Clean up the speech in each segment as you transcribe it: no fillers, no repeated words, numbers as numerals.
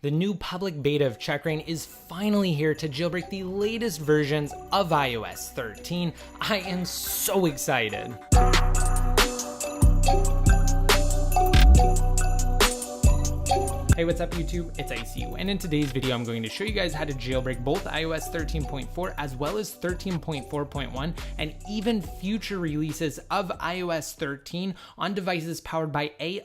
The new public beta of Checkra is finally here to jailbreak the latest versions of iOS 13. I am so excited. Hey, what's up YouTube? It's ICU, and in today's video I'm going to show you guys how to jailbreak both iOS 13.4 as well as 13.4.1 and even future releases of iOS 13 on devices powered by A11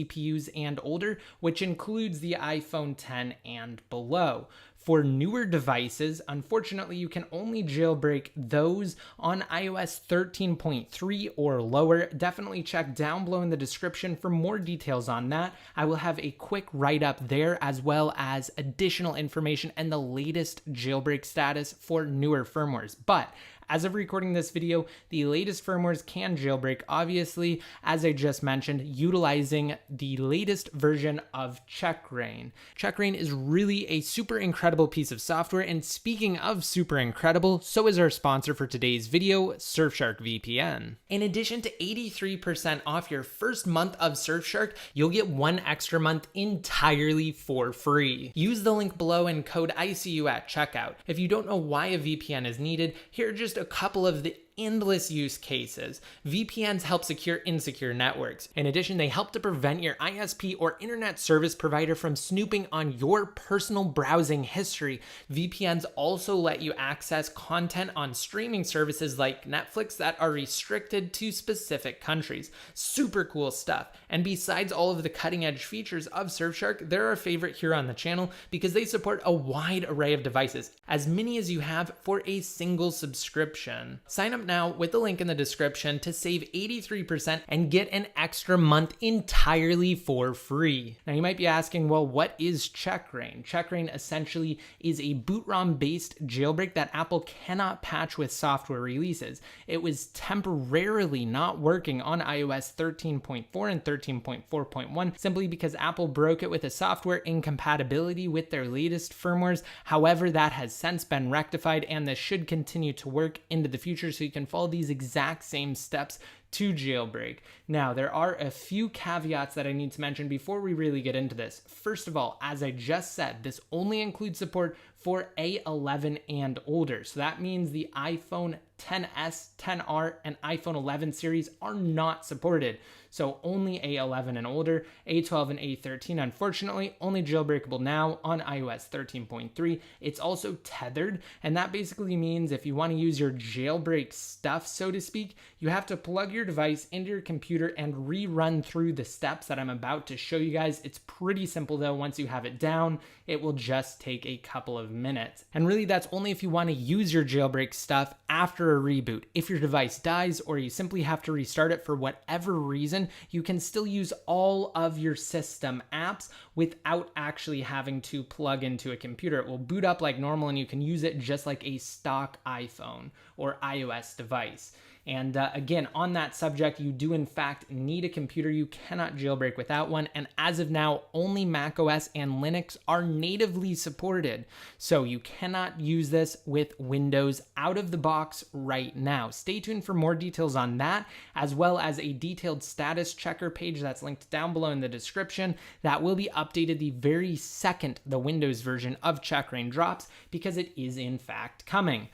CPUs and older, which includes the iPhone 10 and below. For newer devices, unfortunately, you can only jailbreak those on iOS 13.3 or lower. Definitely check down below in the description for more details on that. I will have a quick write-up there as well as additional information and the latest jailbreak status for newer firmwares. But as of recording this video, the latest firmwares can jailbreak, obviously, as I just mentioned, utilizing the latest version of Checkra. Checkra is really a super incredible piece of software, and speaking of super incredible, so is our sponsor for today's video, Surfshark VPN. In addition to 83% off your first month of Surfshark, you'll get one extra month entirely for free. Use the link below and code ICU at checkout. If you don't know why a VPN is needed, here are just a couple of the endless use cases. VPNs help secure insecure networks. In addition, they help to prevent your ISP or internet service provider from snooping on your personal browsing history. VPNs also let you access content on streaming services like Netflix that are restricted to specific countries. Super cool stuff. And besides all of the cutting edge features of Surfshark, they're our favorite here on the channel because they support a wide array of devices, as many as you have for a single subscription. Sign up now with the link in the description to save 83% and get an extra month entirely for free. Now you might be asking, well, what is Checkra? Checkra essentially is a boot ROM based jailbreak that Apple cannot patch with software releases. It was temporarily not working on iOS 13.4 and 13.4.1 simply because Apple broke it with a software incompatibility with their latest firmwares. However, that has since been rectified and this should continue to work into the future, so you can follow these exact same steps to jailbreak. Now, there are a few caveats that I need to mention before we really get into this. First of all, as I just said, this only includes support for A11 and older. So that means the iPhone XS, XR, and iPhone 11 series are not supported. So only A11 and older. A12 and A13, unfortunately, only jailbreakable now on iOS 13.3. It's also tethered, and that basically means if you want to use your jailbreak stuff, so to speak, you have to plug your device into your computer and rerun through the steps that I'm about to show you guys. It's pretty simple though. Once you have it down, it will just take a couple of minutes. And really that's only if you want to use your jailbreak stuff after a reboot. If your device dies or you simply have to restart it for whatever reason, you can still use all of your system apps without actually having to plug into a computer. It will boot up like normal and you can use it just like a stock iPhone or iOS device. And again, on that subject, you do in fact need a computer. You cannot jailbreak without one. And as of now, only macOS and Linux are natively supported. So you cannot use this with Windows out of the box right now. Stay tuned for more details on that, as well as a detailed status checker page that's linked down below in the description that will be updated the very second the Windows version of Checkra drops, because it is in fact coming.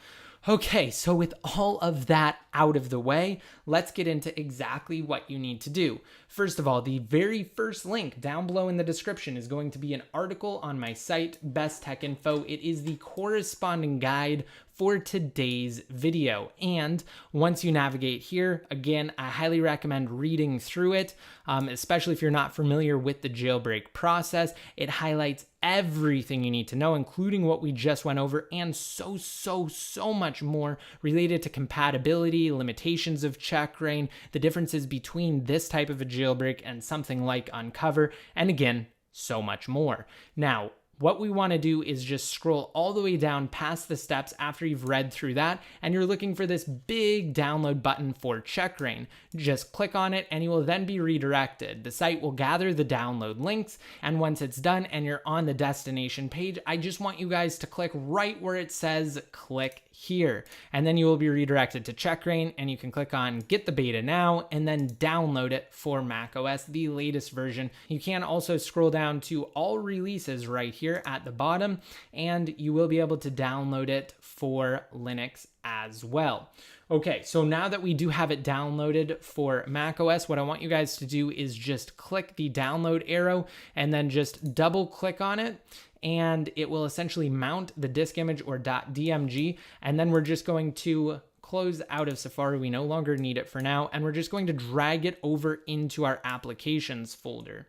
Okay, so with all of that out of the way, let's get into exactly what you need to do. First of all, the very first link down below in the description is going to be an article on my site, Best Tech Info. It is the corresponding guide for today's video. And once you navigate here, again, I highly recommend reading through it, especially if you're not familiar with the jailbreak process. It highlights everything you need to know, including what we just went over and so much more related to compatibility, limitations of Checkra, the differences between this type of a jailbreak and something like Uncover, and again, so much more. Now, what we want to do is just scroll all the way down past the steps after you've read through that, and you're looking for this big download button for Checkra. Just click on it and you will then be redirected. The site will gather the download links, and once it's done and you're on the destination page, I just want you guys to click right where it says click here. And then you will be redirected to Checkra1n, and you can click on get the beta now and then download it for macOS, the latest version. You can also scroll down to all releases right here at the bottom, and you will be able to download it for Linux as well. Okay, so now that we do have it downloaded for macOS, what I want you guys to do is just click the download arrow and then just double click on it, and it will essentially mount the disk image or .dmg, and then we're just going to close out of Safari. We no longer need it for now, and we're just going to drag it over into our applications folder.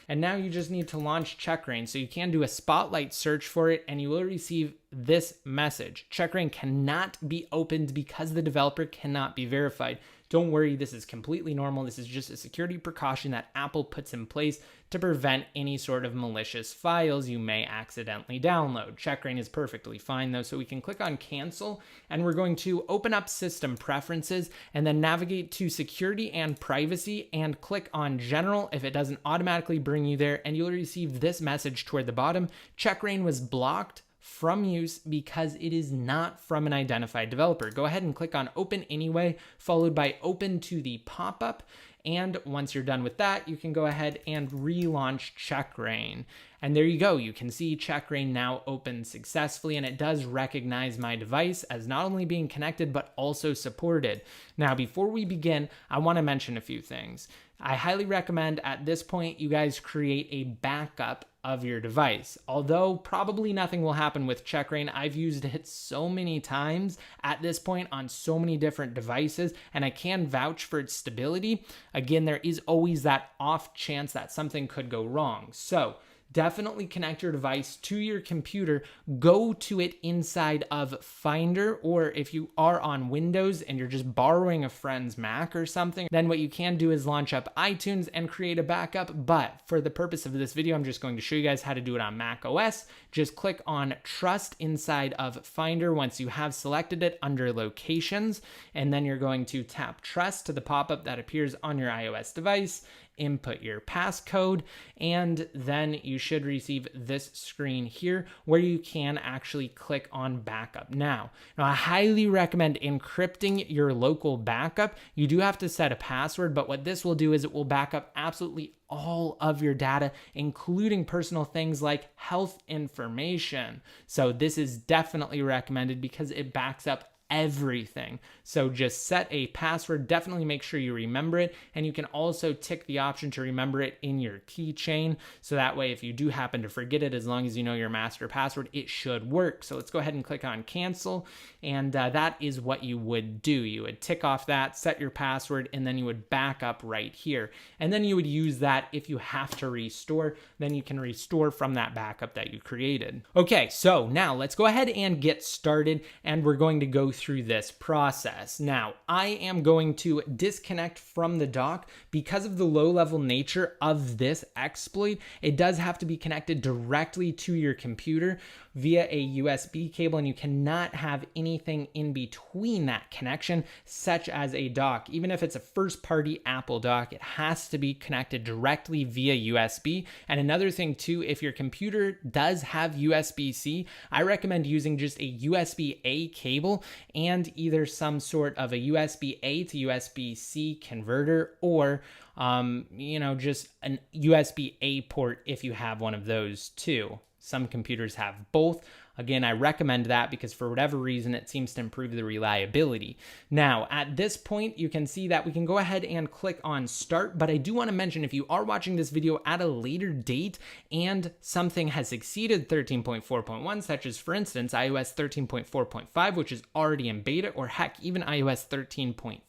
And now you just need to launch Checkra1n. So you can do a spotlight search for it, and you will receive this message. Checkra1n cannot be opened because the developer cannot be verified. Don't worry, this is completely normal. This is just a security precaution that Apple puts in place to prevent any sort of malicious files you may accidentally download. Checkra1n is perfectly fine though, so we can click on cancel, and we're going to open up system preferences and then navigate to security and privacy and click on general if it doesn't automatically bring you there, and you'll receive this message toward the bottom. Checkra1n was blocked from use because it is not from an identified developer. Go ahead and click on open anyway, followed by open to the pop-up. And once you're done with that, you can go ahead and relaunch Checkra1n. And there you go. You can see Checkra1n now open successfully, and it does recognize my device as not only being connected, but also supported. Now, before we begin, I want to mention a few things. I highly recommend at this point you guys create a backup of your device. Although probably nothing will happen with Checkra1n, I've used it so many times at this point on so many different devices, and I can vouch for its stability. Again, there is always that off chance that something could go wrong. So definitely connect your device to your computer, go to it inside of Finder, or if you are on Windows and you're just borrowing a friend's Mac or something, then what you can do is launch up iTunes and create a backup. But for the purpose of this video, I'm just going to show you guys how to do it on Mac OS. Just click on Trust inside of Finder once you have selected it under Locations, and then you're going to tap Trust to the pop-up that appears on your iOS device, input your passcode, and then you should receive this screen here where you can actually click on backup. Now I highly recommend encrypting your local backup. You do have to set a password, but what this will do is it will back up absolutely all of your data, including personal things like health information. So this is definitely recommended because it backs up everything. So just set a password, definitely make sure you remember it, and you can also tick the option to remember it in your keychain, so that way if you do happen to forget it, as long as you know your master password, it should work. So let's go ahead and click on cancel, and that is what you would do. You would tick off that, set your password, and then you would back up right here, and then you would use that if you have to restore. Then you can restore from that backup that you created. Okay, so now let's go ahead and get started, and we're going to go through this process. Now, I am going to disconnect from the dock because of the low-level nature of this exploit. It does have to be connected directly to your computer via a USB cable, and you cannot have anything in between that connection, such as a dock. Even if it's a first-party Apple dock, it has to be connected directly via USB. And another thing too, if your computer does have USB-C, I recommend using just a USB-A cable and either some sort of a USB-A to USB-C converter, or just an USB-A port if you have one of those too. Some computers have both. Again, I recommend that because for whatever reason, it seems to improve the reliability. Now, at this point, you can see that we can go ahead and click on start, but I do want to mention if you are watching this video at a later date and something has exceeded 13.4.1, such as, for instance, iOS 13.4.5, which is already in beta, or heck, even iOS 13.5,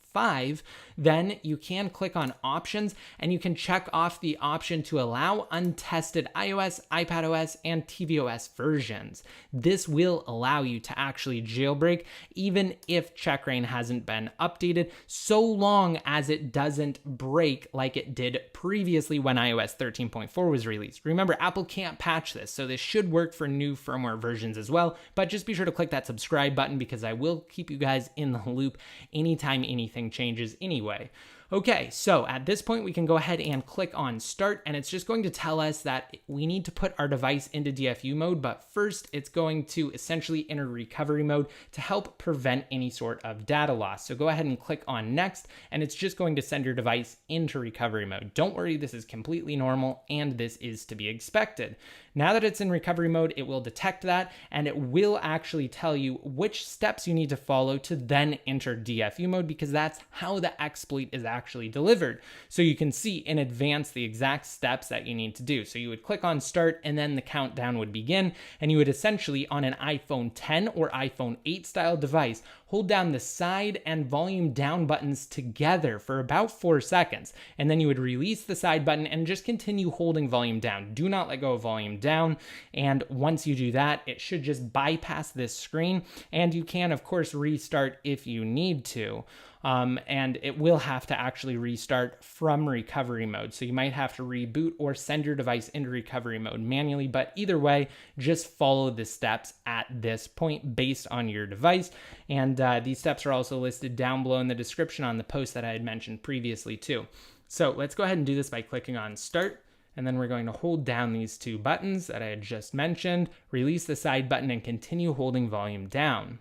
then you can click on options and you can check off the option to allow untested iOS, iPadOS, and tvOS versions. This will allow you to actually jailbreak even if Checkra1n hasn't been updated, so long as it doesn't break like it did previously when iOS 13.4 was released. Remember, Apple can't patch this, so this should work for new firmware versions as well, but just be sure to click that subscribe button because I will keep you guys in the loop anytime anything changes anyway. Okay, so at this point, we can go ahead and click on start, and it's just going to tell us that we need to put our device into DFU mode, but first it's going to essentially enter recovery mode to help prevent any sort of data loss. So go ahead and click on next, and it's just going to send your device into recovery mode. Don't worry, this is completely normal, and this is to be expected. Now that it's in recovery mode, it will detect that, and it will actually tell you which steps you need to follow to then enter DFU mode, because that's how the exploit is actually delivered. So you can see in advance the exact steps that you need to do. So you would click on start, and then the countdown would begin, and you would essentially, on an iPhone 10 or iPhone 8 style device, hold down the side and volume down buttons together for about 4 seconds. And then you would release the side button and just continue holding volume down. Do not let go of volume down. And once you do that, it should just bypass this screen. And you can, of course, restart if you need to. And it will have to actually restart from recovery mode. So you might have to reboot or send your device into recovery mode manually, but either way, just follow the steps at this point based on your device. And these steps are also listed down below in the description on the post that I had mentioned previously too. So let's go ahead and do this by clicking on start. And then we're going to hold down these two buttons that I had just mentioned, release the side button, and continue holding volume down.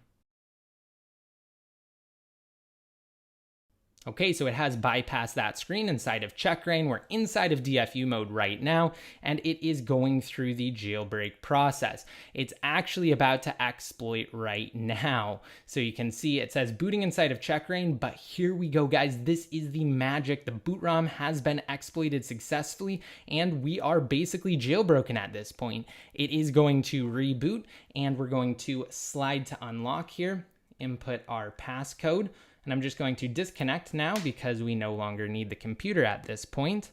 Okay, so it has bypassed that screen inside of Checkra1n. We're inside of DFU mode right now, and it is going through the jailbreak process. It's actually about to exploit right now. So you can see it says booting inside of Checkra1n, but here we go, guys. This is the magic. The boot ROM has been exploited successfully, and we are basically jailbroken at this point. It is going to reboot, and we're going to slide to unlock here, input our passcode. And I'm just going to disconnect now because we no longer need the computer at this point,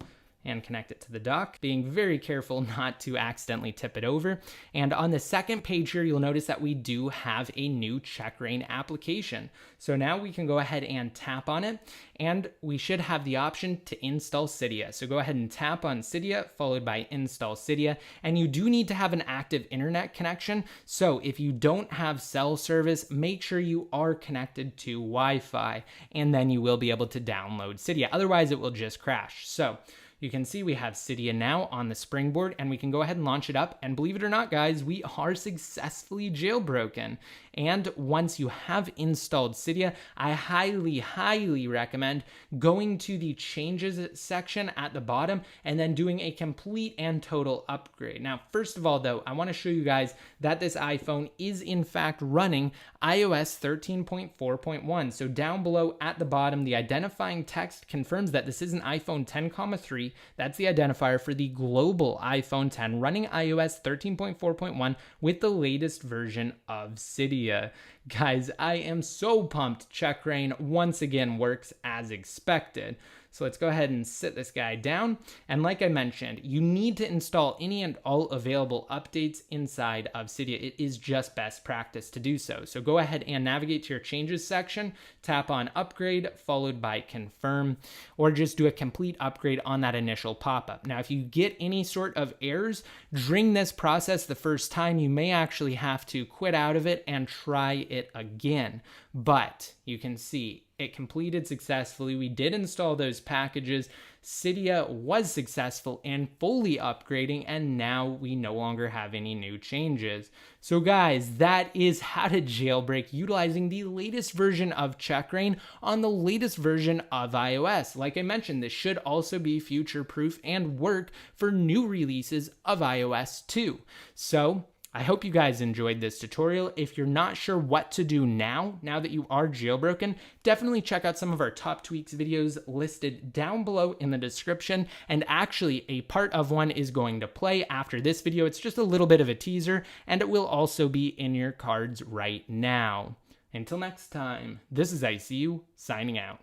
and connect it to the dock, being very careful not to accidentally tip it over. And on the second page here, you'll notice that we do have a new Checkra1n application. So now we can go ahead and tap on it, and we should have the option to install Cydia. So go ahead and tap on Cydia, followed by install Cydia. And you do need to have an active internet connection. So if you don't have cell service, make sure you are connected to Wi-Fi, and then you will be able to download Cydia. Otherwise, it will just crash. So you can see we have Cydia now on the springboard, and we can go ahead and launch it up. And believe it or not, guys, we are successfully jailbroken. And once you have installed Cydia, I highly recommend going to the changes section at the bottom and then doing a complete and total upgrade. Now, first of all, though, I want to show you guys that this iPhone is in fact running iOS 13.4.1. So down below at the bottom, the identifying text confirms that this is an iPhone 10,3. That's the identifier for the global iPhone 10 running iOS 13.4.1 with the latest version of Cydia. Guys, I am so pumped Checkra1n once again works as expected. So let's go ahead and sit this guy down. And like I mentioned, you need to install any and all available updates inside of Cydia. It is just best practice to do so. So go ahead and navigate to your changes section, tap on upgrade, followed by confirm, or just do a complete upgrade on that initial pop-up. Now, if you get any sort of errors during this process the first time, you may actually have to quit out of it and try it again. But you can see it completed successfully. We did install those packages. Cydia was successful in fully upgrading, and now we no longer have any new changes. So guys, that is how to jailbreak utilizing the latest version of Checkra1n on the latest version of iOS. Like I mentioned, this should also be future-proof and work for new releases of iOS 2. So I hope you guys enjoyed this tutorial. If you're not sure what to do now that you are jailbroken, definitely check out some of our top tweaks videos listed down below in the description. And actually, a part of one is going to play after this video. It's just a little bit of a teaser, and it will also be in your cards right now. Until next time, this is ICU signing out.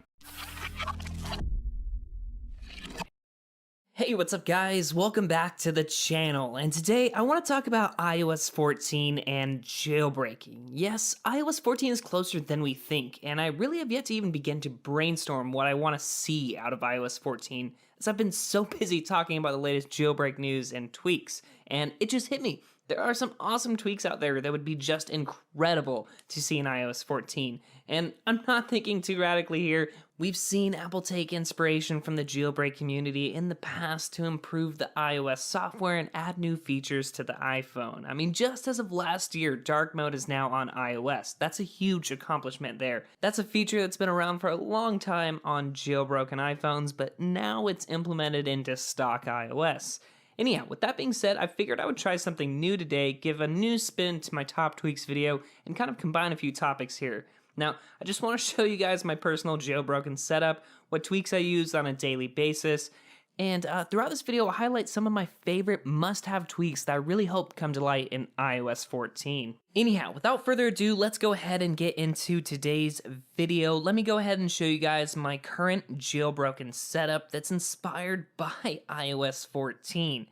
Hey, what's up guys? Welcome back to the channel, and today I want to talk about iOS 14 and jailbreaking. Yes, iOS 14 is closer than we think, and I really have yet to even begin to brainstorm what I want to see out of iOS 14, as I've been so busy talking about the latest jailbreak news and tweaks, and it just hit me. There are some awesome tweaks out there that would be just incredible to see in iOS 14, and I'm not thinking too radically here. We've seen Apple take inspiration from the jailbreak community in the past to improve the iOS software and add new features to the iPhone. I mean, just as of last year, dark mode is now on iOS. That's a huge accomplishment there. That's a feature that's been around for a long time on jailbroken iPhones, but now it's implemented into stock iOS. Anyhow, with that being said, I figured I would try something new today, give a new spin to my top tweaks video, and kind of combine a few topics here. Now, I just want to show you guys my personal jailbroken setup, what tweaks I use on a daily basis, and throughout this video, I'll highlight some of my favorite must-have tweaks that I really hope come to light in iOS 14. Anyhow, without further ado, let's go ahead and get into today's video. Let me go ahead and show you guys my current jailbroken setup that's inspired by iOS 14.